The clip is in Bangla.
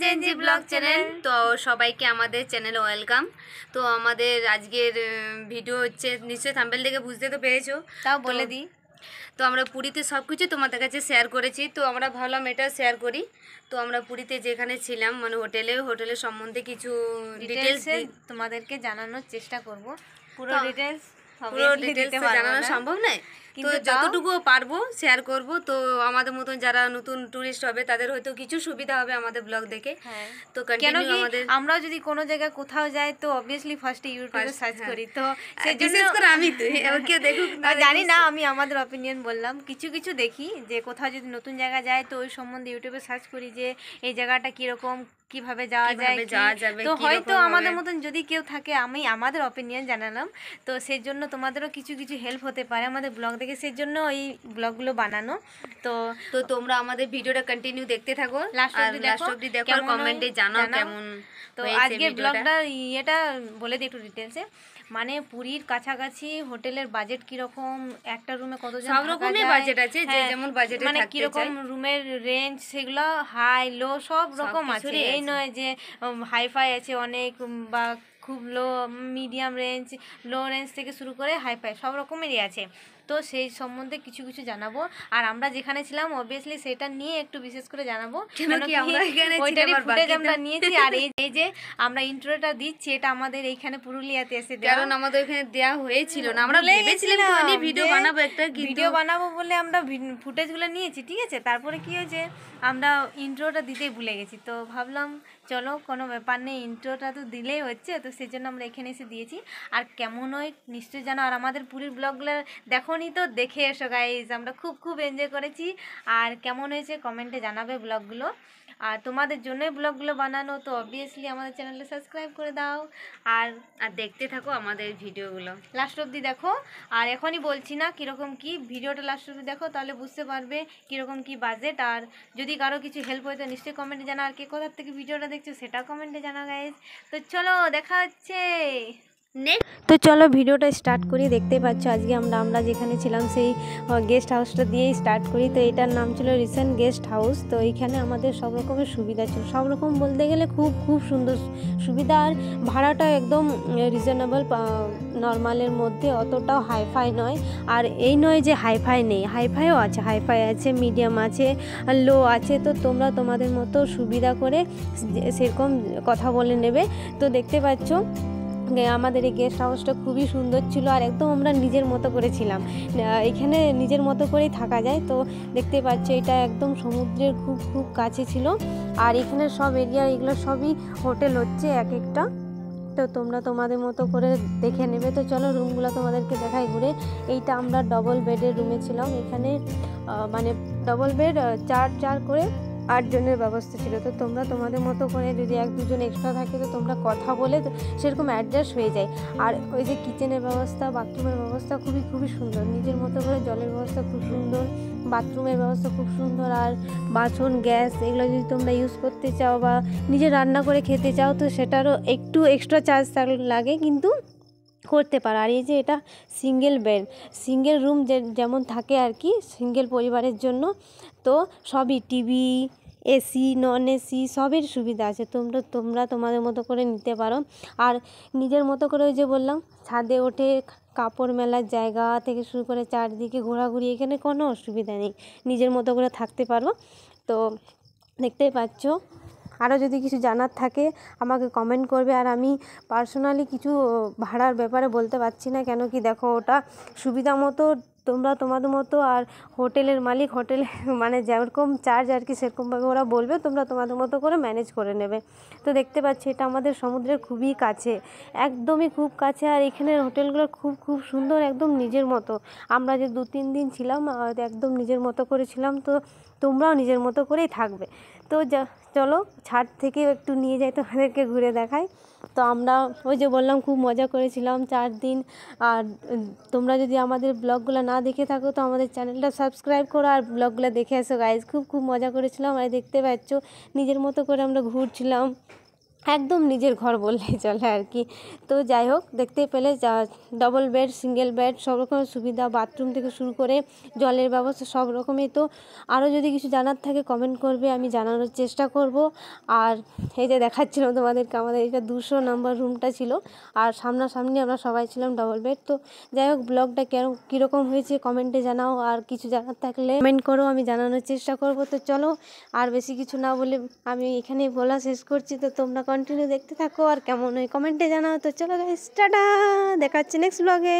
CNG blog channel. তো সবাইকে আমাদের চ্যানেলে ওয়েলকাম। তো আমাদের আজকের ভিডিও হচ্ছে, নিশ্চয়ই থাম্বনেল দেখে বুঝতে তো পেরেছো, তাও বলে দিই। তো আমরা পুরীতে সব কিছু তোমাদের কাছে শেয়ার করেছি, তো আমরা ভাবলাম এটা শেয়ার করি। তো আমরা পুরীতে যেখানে ছিলাম, মানে হোটেলের সম্বন্ধে কিছু ডিটেলস তোমাদেরকে জানানোর চেষ্টা করব। পুরো ডিটেলস জানানো সম্ভব নয়, তো যতটুকু পারবো শেয়ার করব। তো আমাদের মতন যারা নতুন টুরিস্ট হবে তাদের হয়তো কিছু সুবিধা হবে আমাদের ব্লগ দেখে। তো কন্টিনিউ আমাদের, আমরা যদি কোনো জায়গায় কোথাও যাই তো অবভিয়াসলি ফার্স্টে ইউটিউবে সার্চ করি। তো বিশেষ করে আমি তো কেউ দেখুক না জানি না, আমি আমাদের অপিনিয়ন বললাম। কিছু কিছু দেখি যে কোথাও যদি নতুন জায়গা যায় তো ওই সম্বন্ধে ইউটিউবে সার্চ করি যে এই জায়গাটা কীরকম, কিভাবে যাওয়া যাবে। তো হয়তো আমাদের মতন যদি কেউ থাকে, আমি আমাদের অপিনিয়ন জানালাম, তো সেই জন্য তোমাদেরও কিছু কিছু হেল্প হতে পারে আমাদের ব্লগ দেখে, সেই জন্য এই ব্লগগুলো বানানো। তো তোমরা আমাদের ভিডিওটা কন্টিনিউ দেখতে থাকো, লাস্ট অবধি দেখো আর কমেন্টে জানাও কেমন। তো আজকের ব্লগটা এটা বলে দিই একটু ডিটেলসে। মানে পুরীর কাছাকাছি হোটেলের বাজেট কিরকম, একটা রুমে কতজন, সব রকমের বাজেট আছে, যে যেমন বাজেটে মানে থাকতে কিরকম চায়, রুমের রেঞ্জ, সেগুলো হাই লো সব রকম আছে। এই নয় যে হাইফাই আছে অনেক, বা খুব লো, মিডিয়াম রেঞ্জ, লো রেঞ্জ থেকে শুরু করে হাইফাই সব রকমেরই আছে। তো সেই সম্বন্ধে কিছু কিছু জানাবো। আর আমরা যেখানে ছিলাম অবভিয়াসলি সেটা নিয়ে একটু বিশেষ করে জানাবো, ওইটারই ফুটেজ আমরা নিয়েছি। আর এই যে আমরা ইন্ট্রোটা দিচ্ছি, এটা আমাদের এইখানে পুরুলিয়াতে এসে, কারণ আমাদের ওখানে দেওয়া হয়েছিল না, আমরা ভেবেছিলাম ভিডিও বানাবো, একটা ভিডিও বানাবো বলে আমরা ফুটেজগুলো নিয়েছি, ঠিক আছে। তারপরে কি হয়েছে, আমরা ইন্ট্রোটা দিতেই ভুলে গেছি। তো ভাবলাম চলো কোনো ব্যাপার নেই, ইন্ট্রোটা তো দিলেই হচ্ছে, তো সেই জন্য আমরা এখানে এসে দিয়েছি। আর কেমন হয় নিশ্চয়ই জানো। আর আমাদের পুরীর ব্লগগুলো দেখোনি তো দেখে এসো গাইজ, আমরা খুব খুব এনজয় করেছি। আর কেমন হয়েছে কমেন্টে জানাবে ব্লগগুলো। আর তোমাদের জন্যই ব্লগগুলো বানানো, তো অবভিয়াসলি আমাদের চ্যানেলটা সাবস্ক্রাইব করে দাও আর দেখতে থাকো আমাদের ভিডিওগুলো, লাস্ট অবধি দেখো। আর এখনই বলছি না কীরকম কি, ভিডিওটা লাস্ট অবধি দেখো, তাহলে বুঝতে পারবে কীরকম কি বাজেট। আর যদি কারো কিছু হেল্প হয় তো নিশ্চয়ই কমেন্টে জানা। আর কে কোথার থেকে ভিডিওটা দেখছো সেটা কমেন্টে জানা গাইজ। তো চলো দেখা হচ্ছে। তো চলো ভিডিওটা স্টার্ট করি। দেখতেই পাচ্ছ আজকে আমরা যেখানে ছিলাম সেই গেস্ট হাউসটা দিয়েই স্টার্ট করি। তো এটার নাম ছিল রিসেন্ট গেস্ট হাউস। তো এইখানে আমাদের সব রকমের সুবিধা ছিল, সব রকম বলতে গেলে খুব খুব সুন্দর সুবিধা। আর ভাড়াটা একদম রিজনেবল, নর্মালের মধ্যে, অতটাও হাইফাই নয়। আর এই নয় যে হাইফাই নেই, হাইফাইও আছে, হাইফাই আছে, মিডিয়াম আছে, লো আছে। তো তোমরা তোমাদের মতো সুবিধা করে সেরকম কথা বলে নেবে। তো দেখতে পাচ্ছ আমাদের এই গেস্ট হাউসটা খুবই সুন্দর ছিল, আর একদম আমরা নিজের মতো করেছিলাম। এখানে নিজের মতো করেই থাকা যায়। তো দেখতে পাচ্ছ এটা একদম সমুদ্রের খুব খুব কাছে ছিল। আর এখানে সব এরিয়া এগুলো সবই হোটেল হচ্ছে এক একটা। তো তোমরা তোমাদের মতো করে দেখে নেবে। তো চলো রুমগুলো তোমাদেরকে দেখাই ঘুরে। এইটা আমরা ডবল বেডের রুমে ছিলাম। এখানে মানে ডবল বেড 4 করে 8 জনের ব্যবস্থা ছিল। তো তোমরা তোমাদের মতো করে, যদি 1-2 জন এক্সট্রা থাকে তো তোমরা কথা বলে সেরকম অ্যাডজাস্ট হয়ে যায়। আর ওই যে কিচেনের ব্যবস্থা, বাথরুমের ব্যবস্থা খুবই খুবই সুন্দর, নিজের মতো করে। জলের ব্যবস্থা খুব সুন্দর, বাথরুমের ব্যবস্থা খুব সুন্দর। আর বাসন, গ্যাস এগুলো যদি তোমরা ইউজ করতে চাও বা নিজে রান্না করে খেতে চাও তো সেটারও একটু এক্সট্রা চার্জ লাগে, কিন্তু করতে পারো। আর এই যে এটা সিঙ্গেল বেড, সিঙ্গেল রুম যেমন থাকে আর কি সিঙ্গেল পরিবারের জন্য, তো সবই টিভি, এসি, নন এসি সবের সুবিধা আছে। তোমরা তোমাদের মতো করে নিতে পারো। আর নিজের মতো করে ওই যে বললাম ছাদে ওঠে কাপড় মেলার জায়গা থেকে শুরু করে চারদিকে ঘোরাঘুরি, এখানে কোনো অসুবিধা নেই, নিজের মতো করে থাকতে পারো। তো দেখতেই পাচ্ছ। আরও যদি কিছু জানার থাকে আমাকে কমেন্ট করবে। আর আমি পার্সোনালি কিছু ভাড়ার ব্যাপারে বলতে পারছি না, কেন কি দেখো ওটা সুবিধা মতো তোমরা তোমাদের মতো, আর হোটেলের মালিক হোটেলে মানে যেরকম চার্জ আর কি সেরকমভাবে ওরা বলবে, তোমরা তোমাদের মতো করে ম্যানেজ করে নেবে। তো দেখতে পাচ্ছি এটা আমাদের সমুদ্রের খুবই কাছে, একদমই খুব কাছে। আর এখানের হোটেলগুলো খুব খুব সুন্দর, একদম নিজের মতো। আমরা যে 2-3 দিন ছিলাম একদম নিজের মতো করেছিলাম। তো তোমরাও নিজের মতো করেই থাকবে। তো চলো ছাদ থেকে একটু নিয়ে যাই তোমাদেরকে ঘুরে দেখাই। তো আমরা ওই যে বললাম খুব মজা করেছিলাম 4 দিন। আর তোমরা যদি আমাদের ব্লগগুলো না দেখে থাকো তো আমাদের চ্যানেলটা সাবস্ক্রাইব করো আর ব্লগগুলো দেখে এসো গাইজ। খুব খুব মজা করেছিলাম। আর দেখতে পাচ্ছ নিজের মতো করে আমরা ঘুরছিলাম। একদম নিজের ঘর বললেই চলে আর কি। তো যাই হোক, দেখতেই পেলে ডবল বেড, সিঙ্গেল বেড, সব রকমের সুবিধা, বাথরুম থেকে শুরু করে জলের ব্যবস্থা সব রকমই। তো আরও যদি কিছু জানার থাকে কমেন্ট করবে, আমি জানানোর চেষ্টা করব। আর এই যে দেখাচ্ছিলাম তোমাদেরকে, আমাদের এটা 200 নম্বর রুমটা ছিল, আর সামনাসামনি আমরা সবাই ছিলাম ডবল বেড। তো যাই হোক, ব্লগটা কীরকম হয়েছে কমেন্টে জানাও, আর কিছু জানার থাকলে কমেন্ট করো, আমি জানানোর চেষ্টা করব। তো চলো, আর বেশি কিছু না বলে আমি এখানেই বলা শেষ করছি। তো তোমরা কন্টিনিউ দেখতে থাকো, আর কেমন হয় কমেন্টে জানাও। তো চলো গাইস, টাটা, দেখা হচ্ছে নেক্সট ব্লগে।